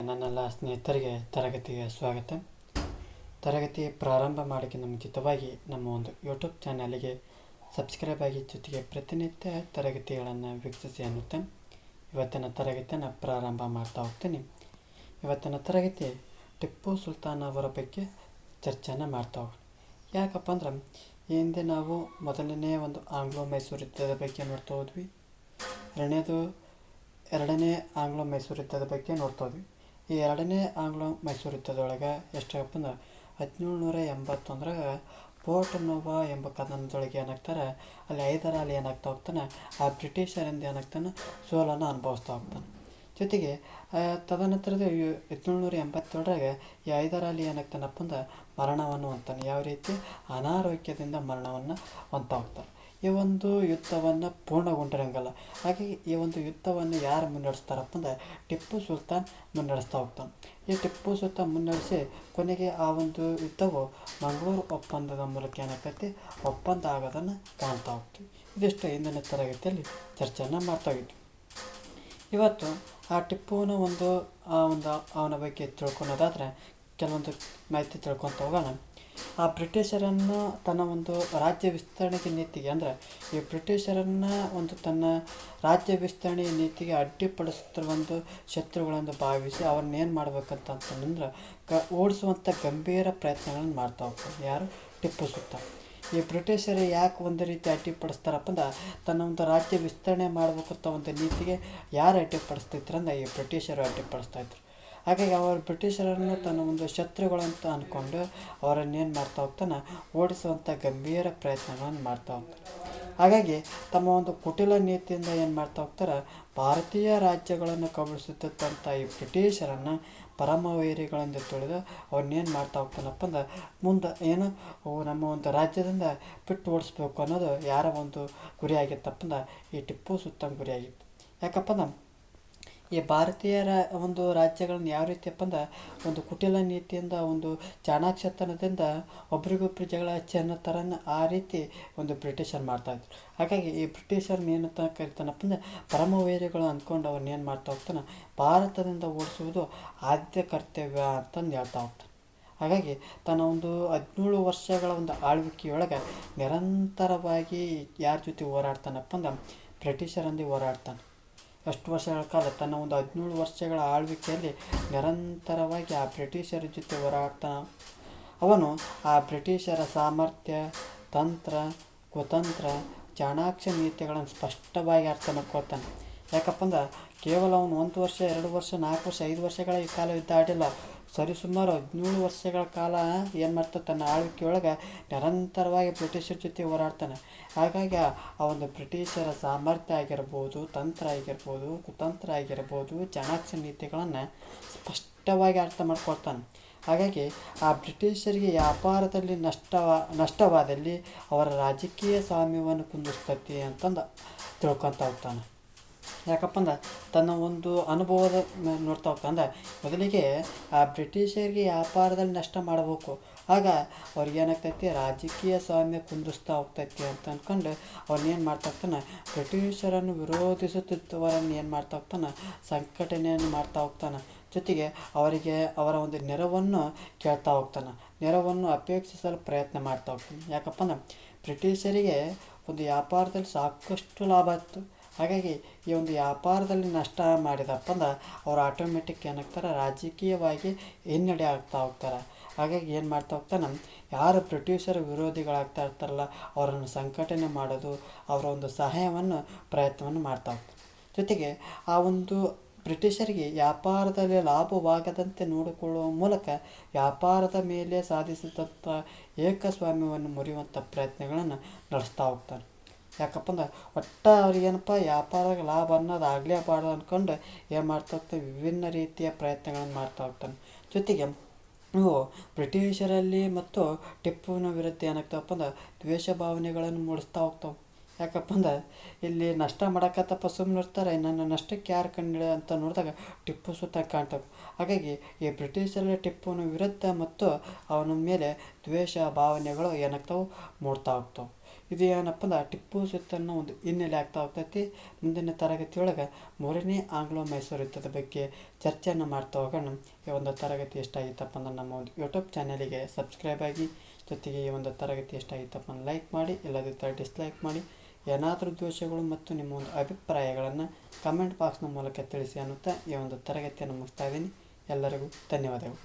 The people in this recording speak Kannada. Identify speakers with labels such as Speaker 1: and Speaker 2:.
Speaker 1: ನನ್ನೆಲ್ಲ ಸ್ನೇಹಿತರಿಗೆ ತರಗತಿಗೆ ಸ್ವಾಗತ. ತರಗತಿ ಪ್ರಾರಂಭ ಮಾಡೋಕ್ಕಿಂತ ಮುಂಚಿತವಾಗಿ ನಮ್ಮ ಒಂದು ಯೂಟ್ಯೂಬ್ ಚಾನಲಿಗೆ ಸಬ್ಸ್ಕ್ರೈಬ್ ಆಗಿ ಜೊತೆಗೆ ಪ್ರತಿನಿತ್ಯ ತರಗತಿಗಳನ್ನು ವೀಕ್ಷಿಸಿ ಅನ್ನುತ್ತೆ ಇವತ್ತಿನ ತರಗತಿಯನ್ನು ಪ್ರಾರಂಭ ಮಾಡ್ತಾ ಹೋಗ್ತೀನಿ. ಇವತ್ತಿನ ತರಗತಿ ಟಿಪ್ಪು ಸುಲ್ತಾನ್ ಅವರ ಬಗ್ಗೆ ಚರ್ಚೆಯನ್ನು ಮಾಡ್ತಾ ಹೋಗೋಣ. ಯಾಕಪ್ಪ ಅಂದ್ರೆ ಈ ಹಿಂದೆ ನಾವು ಮೊದಲನೇ ಒಂದು ಆಂಗ್ಲೋ ಮೈಸೂರು ಯುದ್ಧದ ಬಗ್ಗೆ ನೋಡ್ತಾ ಹೋದ್ವಿ. ಎರಡನೇ ಆಂಗ್ಲೋ ಮೈಸೂರು ಯುದ್ಧದ ಬಗ್ಗೆ ನೋಡ್ತಾ ಹೋದ್ವಿ. ಈ ಎರಡನೇ ಆಂಗ್ಲೋ ಮೈಸೂರು ಯುದ್ಧದೊಳಗೆ ಎಷ್ಟಾಗಪ್ಪ ಅಂದ್ರೆ 1781 ಪೋರ್ಟ್ ನೋವಾ ಎಂಬ ಕದನದೊಳಗೆ ಏನಾಗ್ತಾರೆ, ಅಲ್ಲಿ ಹೈದರ್ ಅಲಿ ಏನಾಗ್ತಾ ಹೋಗ್ತಾನೆ, ಆ ಬ್ರಿಟಿಷರಿಂದ ಏನಾಗ್ತಾನೆ ಸೋಲನ್ನು ಅನುಭವಿಸ್ತಾ ಹೋಗ್ತಾನೆ. ಜೊತೆಗೆ ತದನಂತರದ 1787 ಈ ಹೈದರ್ ಅಲಿ ಏನಾಗ್ತಾನಪ್ಪ ಅಂದ್ರೆ ಮರಣವನ್ನು ಹೊಂತಾನೆ. ಯಾವ ರೀತಿ ಅನಾರೋಗ್ಯದಿಂದ ಮರಣವನ್ನು ಹೊಂತಾ ಹೋಗ್ತಾನೆ. ಈ ಒಂದು ಯುದ್ಧವನ್ನು ಪೂರ್ಣಗೊಂಡಿರಂಗಲ್ಲ. ಹಾಗಾಗಿ ಈ ಒಂದು ಯುದ್ಧವನ್ನು ಯಾರು ಮುನ್ನಡೆಸ್ತಾರಪ್ಪ ಅಂದ್ರೆ ಟಿಪ್ಪು ಸುಲ್ತಾನ್ ಮುನ್ನಡೆಸ್ತಾ ಹೋಗ್ತಾನೆ. ಈ ಟಿಪ್ಪು ಸುಲ್ತಾನ್ ಮುನ್ನಡೆಸಿ ಕೊನೆಗೆ ಆ ಒಂದು ಯುದ್ಧವು ಮಂಗಳೂರು ಒಪ್ಪಂದದ ಮೂಲಕ ಏನಾಗ್ತೈತಿ ಒಪ್ಪಂದ ಆಗೋದನ್ನು ಕಾಣ್ತಾ ಹೋಗ್ತೀವಿ. ಇದಿಷ್ಟು ಹಿಂದಿನ ತರಗತಿಯಲ್ಲಿ ಚರ್ಚೆಯನ್ನು ಮಾಡ್ತಾ ಹೋಗಿದ್ವಿ. ಇವತ್ತು ಆ ಟಿಪ್ಪುವಿನ ಅವನ ಬಗ್ಗೆ ತಿಳ್ಕೊಳೋದಾದರೆ ಕೆಲವೊಂದು ಮಾಹಿತಿ ತಿಳ್ಕೊತ ಹೋಗೋಣ. ಆ ಬ್ರಿಟಿಷರನ್ನು ತನ್ನ ಒಂದು ರಾಜ್ಯ ವಿಸ್ತರಣೆಗೆ ನೀತಿಗೆ ಅಂದರೆ ಈ ಬ್ರಿಟಿಷರನ್ನು ತನ್ನ ರಾಜ್ಯ ವಿಸ್ತರಣೆಯ ನೀತಿಗೆ ಅಡ್ಡಿಪಡಿಸುತ್ತಿರುವ ಒಂದು ಶತ್ರುಗಳೆಂದು ಭಾವಿಸಿ ಅವ್ರನ್ನೇನು ಮಾಡ್ಬೇಕಂತಂದ್ರೆ ಓಡಿಸುವಂಥ ಗಂಭೀರ ಪ್ರಯತ್ನಗಳನ್ನು ಮಾಡ್ತಾ ಹೋಗ್ತಾರೆ. ಯಾರು? ಟಿಪ್ಪು ಸುಲ್ತಾನ್. ಈ ಬ್ರಿಟಿಷರು ಯಾಕೆ ಒಂದು ರೀತಿ ಅಡ್ಡಿಪಡಿಸ್ತಾರಪ್ಪ ಅಂದ್ರೆ ತನ್ನ ಒಂದು ರಾಜ್ಯ ವಿಸ್ತರಣೆ ಮಾಡಬೇಕಂತ ಒಂದು ನೀತಿಗೆ ಯಾರು ಅಡ್ಡಿಪಡಿಸ್ತಿದ್ರು ಅಂದ್ರೆ ಈ ಬ್ರಿಟಿಷರು ಅಡ್ಡಿಪಡಿಸ್ತಾಯಿದ್ರು. ಹಾಗಾಗಿ ಅವರು ಬ್ರಿಟಿಷರನ್ನು ತನ್ನ ಒಂದು ಶತ್ರುಗಳಂತ ಅಂದ್ಕೊಂಡು ಅವರನ್ನೇನು ಮಾಡ್ತಾ ಹೋಗ್ತಾನೆ ಓಡಿಸುವಂಥ ಗಂಭೀರ ಪ್ರಯತ್ನಗಳನ್ನು ಮಾಡ್ತಾ ಹೋಗ್ತಾರೆ. ಹಾಗಾಗಿ ತಮ್ಮ ಒಂದು ಕುಟಿಲ ನೀತಿಯಿಂದ ಏನು ಮಾಡ್ತಾ ಹೋಗ್ತಾರೆ, ಭಾರತೀಯ ರಾಜ್ಯಗಳನ್ನು ಕಬಳಿಸುತ್ತಿದ್ದಂಥ ಈ ಬ್ರಿಟಿಷರನ್ನು ಪರಮವೈರಿಗಳಿಂದ ತಿಳಿದು ಅವನ್ನೇನು ಮಾಡ್ತಾ ಹೋಗ್ತಾನಪ್ಪ ಅಂದ್ರೆ ಮುಂದೆ ನಮ್ಮ ಒಂದು ರಾಜ್ಯದಿಂದ ಬಿಟ್ಟು ಓಡಿಸ್ಬೇಕು ಅನ್ನೋದು ಯಾರ ಒಂದು ಗುರಿಯಾಗಿತ್ತಪ್ಪ ಅಂದ್ರೆ ಈ ಟಿಪ್ಪು ಸುಲ್ತಾನ್ ಗುರಿಯಾಗಿತ್ತು. ಯಾಕಪ್ಪ ಅಂದ್ರೆ ಈ ಭಾರತೀಯರ ಒಂದು ರಾಜ್ಯಗಳನ್ನ ಯಾವ ರೀತಿಯಪ್ಪ ಅಂದ್ರೆ ಒಂದು ಕುಟಿಲ ನೀತಿಯಿಂದ ಒಂದು ಚಾಣಾಕ್ಷತನದಿಂದ ಒಬ್ರಿಗೊಬ್ರು ಜಗಳ ಹಚ್ಚಿ ಅನ್ನೋ ಥರನ ಆ ರೀತಿ ಒಂದು ಬ್ರಿಟಿಷರು ಮಾಡ್ತಾಯಿದ್ರು. ಹಾಗಾಗಿ ಈ ಬ್ರಿಟಿಷರ್ನ ಏನಂತ ಕರಿತಾನಪ್ಪ ಅಂದ್ರೆ ಪರಮವೈರಿಗಳು ಅಂದ್ಕೊಂಡು ಅವ್ರನ್ನೇನು ಮಾಡ್ತಾ ಹೋಗ್ತಾನೆ ಭಾರತದಿಂದ ಓಡಿಸುವುದು ಆದ್ಯ ಕರ್ತವ್ಯ ಅಂತಂದು ಹೇಳ್ತಾ ಹೋಗ್ತಾನೆ. ಹಾಗಾಗಿ ತನ್ನ ಒಂದು 17 ವರ್ಷಗಳ ಒಂದು ಆಳ್ವಿಕೆಯೊಳಗೆ ನಿರಂತರವಾಗಿ ಯಾರ ಜೊತೆ ಹೋರಾಡ್ತಾನಪ್ಪ ಅಂದ್ರೆ ಬ್ರಿಟಿಷರೊಂದಿಗೆ ಹೋರಾಡ್ತಾನೆ. ಎಷ್ಟು ವರ್ಷಗಳ ಕಾಲ ತನ್ನ ಒಂದು 17 ವರ್ಷಗಳ ಆಳ್ವಿಕೆಯಲ್ಲಿ ನಿರಂತರವಾಗಿ ಆ ಬ್ರಿಟಿಷರ ಜೊತೆ ಹೋರಾಡ್ತಾನೆ. ಅವನು ಆ ಬ್ರಿಟಿಷರ ಸಾಮರ್ಥ್ಯ, ತಂತ್ರ, ಕುತಂತ್ರ, ಚಾಣಾಕ್ಷ ನೀತಿಗಳನ್ನು ಸ್ಪಷ್ಟವಾಗಿ ಅರ್ಥ ಮಾಡ್ಕೊಳ್ತಾನೆ. ಯಾಕಪ್ಪ ಅಂದ್ರೆ ಕೇವಲ ಅವನು 1 ವರ್ಷ 2 ವರ್ಷ 4 ವರ್ಷ 5 ವರ್ಷಗಳ ಈ ಕಾಲ ಯುದ್ಧ ಆಡಿಲ್ಲ. ಸರಿಸುಮಾರು 17 ವರ್ಷಗಳ ಕಾಲ ಏನು ಮಾಡ್ತಾನೆ ತನ್ನ ಆಳ್ವಿಕೆಯೊಳಗೆ ನಿರಂತರವಾಗಿ ಬ್ರಿಟಿಷರ ಜೊತೆ ಹೋರಾಡ್ತಾನೆ. ಹಾಗಾಗಿ ಆ ಒಂದು ಬ್ರಿಟಿಷರ ಸಾಮರ್ಥ್ಯ ಆಗಿರ್ಬೋದು, ತಂತ್ರ ಆಗಿರ್ಬೋದು, ಕುತಂತ್ರ ಆಗಿರ್ಬೋದು, ಚಾಣಾಕ್ಷ ನೀತಿಗಳನ್ನು ಸ್ಪಷ್ಟವಾಗಿ ಅರ್ಥ ಮಾಡ್ಕೊಳ್ತಾನೆ. ಹಾಗಾಗಿ ಆ ಬ್ರಿಟಿಷರಿಗೆ ವ್ಯಾಪಾರದಲ್ಲಿ ನಷ್ಟವಾದಲ್ಲಿ ಅವರ ರಾಜಕೀಯ ಸ್ವಾಮ್ಯವನ್ನು ಕುಂದಿಸ್ತತಿ ಅಂತಂದು ತಿಳ್ಕೊತಾ ಹೋಗ್ತಾನೆ. ಯಾಕಪ್ಪ ಅಂದ್ರೆ ತನ್ನ ಒಂದು ಅನುಭವದ ನೋಡ್ತಾ ಹೋಗ್ತಾನೆ. ಅಂದ್ರೆ ಮೊದಲಿಗೆ ಆ ಬ್ರಿಟಿಷರಿಗೆ ವ್ಯಾಪಾರದಲ್ಲಿ ನಷ್ಟ ಮಾಡಬೇಕು. ಆಗ ಅವ್ರಿಗೇನಾಗ್ತೈತಿ ರಾಜಕೀಯ ಸ್ವಾಮ್ಯ ಕುಂದಿಸ್ತಾ ಹೋಗ್ತೈತಿ ಅಂತ ಅಂದ್ಕೊಂಡು ಅವ್ರನ್ನೇನು ಮಾಡ್ತಾ ಹೋಗ್ತಾನೆ ಬ್ರಿಟಿಷರನ್ನು ವಿರೋಧಿಸುತ್ತಿದ್ದವರನ್ನು ಏನು ಮಾಡ್ತಾ ಹೋಗ್ತಾನೆ ಸಂಘಟನೆಯನ್ನು ಮಾಡ್ತಾ ಹೋಗ್ತಾನೆ. ಜೊತೆಗೆ ಅವರಿಗೆ ಅವರ ಒಂದು ನೆರವನ್ನು ಕೇಳ್ತಾ ಹೋಗ್ತಾನೆ, ನೆರವನ್ನು ಅಪೇಕ್ಷಿಸಲು ಪ್ರಯತ್ನ ಮಾಡ್ತಾ ಹೋಗ್ತಾನೆ. ಯಾಕಪ್ಪ ಅಂದ್ರೆ ಬ್ರಿಟಿಷರಿಗೆ ಒಂದು ವ್ಯಾಪಾರದಲ್ಲಿ ಸಾಕಷ್ಟು ಲಾಭ ಇತ್ತು. ಹಾಗಾಗಿ ಈ ಒಂದು ವ್ಯಾಪಾರದಲ್ಲಿ ನಷ್ಟ ಮಾಡಿದಪ್ಪ ಅಂದ್ರೆ ಅವ್ರು ಆಟೋಮೆಟಿಕ್ ಏನಾಗ್ತಾರೆ ರಾಜಕೀಯವಾಗಿ ಹಿನ್ನಡೆ ಆಗ್ತಾ ಹೋಗ್ತಾರೆ. ಹಾಗಾಗಿ ಏನು ಮಾಡ್ತಾ ಹೋಗ್ತಾನೆ ಯಾರು ಬ್ರಿಟಿಷರ ವಿರೋಧಿಗಳಾಗ್ತಾ ಇರ್ತಾರಲ್ಲ ಅವರನ್ನು ಸಂಘಟನೆ ಮಾಡೋದು, ಅವರ ಒಂದು ಸಹಾಯವನ್ನು ಪ್ರಯತ್ನವನ್ನು ಮಾಡ್ತಾ ಹೋಗ್ತಾರೆ. ಜೊತೆಗೆ ಆ ಒಂದು ಬ್ರಿಟಿಷರಿಗೆ ವ್ಯಾಪಾರದಲ್ಲಿ ಲಾಭವಾಗದಂತೆ ನೋಡಿಕೊಳ್ಳುವ ಮೂಲಕ ವ್ಯಾಪಾರದ ಮೇಲೆ ಸಾಧಿಸಿದಂಥ ಏಕಸ್ವಾಮ್ಯವನ್ನು ಮುರಿಯುವಂಥ ಪ್ರಯತ್ನಗಳನ್ನು ನಡೆಸ್ತಾ ಹೋಗ್ತಾನೆ. ಯಾಕಪ್ಪ ಅಂದ್ರೆ ಅವ್ರಿಗೇನಪ್ಪ ವ್ಯಾಪಾರಕ್ಕೆ ಲಾಭ ಅನ್ನೋದು ಆಗಲೇಬಾರ್ದು ಅಂದ್ಕೊಂಡು ಏನು ಮಾಡ್ತಾ ಹೋಗ್ತಾನೆ ವಿಭಿನ್ನ ರೀತಿಯ ಪ್ರಯತ್ನಗಳನ್ನು ಮಾಡ್ತಾ ಹೋಗ್ತಾನೆ. ಜೊತೆಗೆ ಇವು ಬ್ರಿಟಿಷರಲ್ಲಿ ಮತ್ತು ಟಿಪ್ಪುವಿನ ವಿರುದ್ಧ ಏನಾಗ್ತಾವಪ್ಪ ಅಂದ್ರೆ ದ್ವೇಷ ಭಾವನೆಗಳನ್ನು ಮೂಡಿಸ್ತಾ ಹೋಗ್ತಾವೆ. ಯಾಕಪ್ಪ ಅಂದ್ರೆ ಇಲ್ಲಿ ನಷ್ಟ ಮಾಡೋಕ್ಕತ್ತಪ್ಪ ಸುಮ್ಮನೆ ಇರ್ತಾರೆ, ನನ್ನ ನಷ್ಟಕ್ಕೆ ಯಾರು ಕಂಡು ಅಂತ ನೋಡಿದಾಗ ಟಿಪ್ಪು ಸುಲ್ತಾನ್ ಕಾಣ್ತವೆ. ಹಾಗಾಗಿ ಈ ಬ್ರಿಟಿಷರಲ್ಲಿ ಟಿಪ್ಪುವಿನ ವಿರುದ್ಧ ಮತ್ತು ಅವನ ಮೇಲೆ ದ್ವೇಷ ಭಾವನೆಗಳು ಏನಾಗ್ತಾವೆ ಮೂಡ್ತಾ ಹೋಗ್ತಾವೆ. ಇದು ಏನಪ್ಪ ಅಂದ್ರೆ ಟಿಪ್ಪು ಸುಲ್ತಾನ್ನ ಒಂದು ಹಿನ್ನೆಲೆ ಆಗ್ತಾ ಹೋಗ್ತೈತಿ. ಮುಂದಿನ ತರಗತಿಯೊಳಗೆ 3ನೇ ಆಂಗ್ಲೋ ಮೈಸೂರು ಯುದ್ಧದ ಬಗ್ಗೆ ಚರ್ಚೆಯನ್ನು ಮಾಡ್ತಾ ಹೋಗೋಣ. ಈ ಒಂದು ತರಗತಿ ಎಷ್ಟಾಗಿತ್ತಪ್ಪ ಅಂದ್ರೆ ನಮ್ಮ ಒಂದು ಯೂಟ್ಯೂಬ್ ಚಾನಲಿಗೆ ಸಬ್ಸ್ಕ್ರೈಬ್ ಆಗಿ, ಜೊತೆಗೆ ಈ ಒಂದು ತರಗತಿ ಎಷ್ಟಾಗಿತ್ತಪ್ಪ ಅಂದ್ರೆ ಲೈಕ್ ಮಾಡಿ, ಇಲ್ಲದಿದ್ದರೆ ಡಿಸ್ಲೈಕ್ ಮಾಡಿ. ಏನಾದರೂ ದೋಷಗಳು ಮತ್ತು ನಿಮ್ಮ ಒಂದು ಅಭಿಪ್ರಾಯಗಳನ್ನು ಕಮೆಂಟ್ ಬಾಕ್ಸ್ನ ಮೂಲಕ ತಿಳಿಸಿ ಅನ್ನುತ್ತಾ ಈ ಒಂದು ತರಗತಿಯನ್ನು ಮುಗಿಸ್ತಾ ಇದ್ದೀನಿ. ಎಲ್ಲರಿಗೂ ಧನ್ಯವಾದಗಳು.